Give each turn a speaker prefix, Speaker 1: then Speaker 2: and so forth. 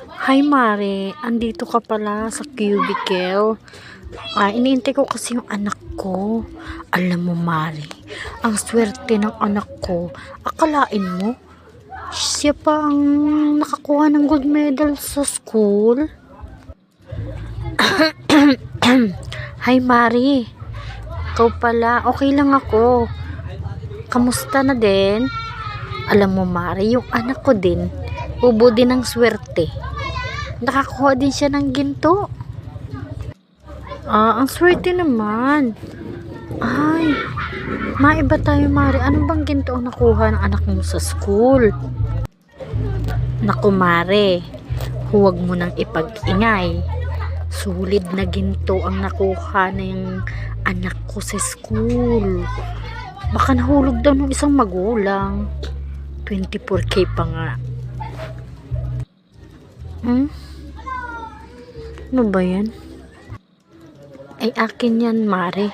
Speaker 1: Hi Mare, andito ka pala sa cubicle. Iniintay ko kasi yung anak ko. Alam mo Mare, ang swerte ng anak ko. Akalain mo, siya pa ang nakakuha ng gold medal sa school. Hi Mare, ikaw pala, okay lang ako. Kamusta na din? Alam mo Mare, yung anak ko din, ubo din ng swerte. Nakakuha din siya ng ginto. Ang swerte naman. Ay, maiba tayo Mare. Ano bang ginto ang nakuha ng anak mo sa school? Naku Mare, huwag mo nang ipag-ingay. Solid na ginto ang nakuha ng anak ko sa school. Baka nahulog daw ng isang magulang. 24K pa nga. Ano ba yan? Ay akin yan Mare.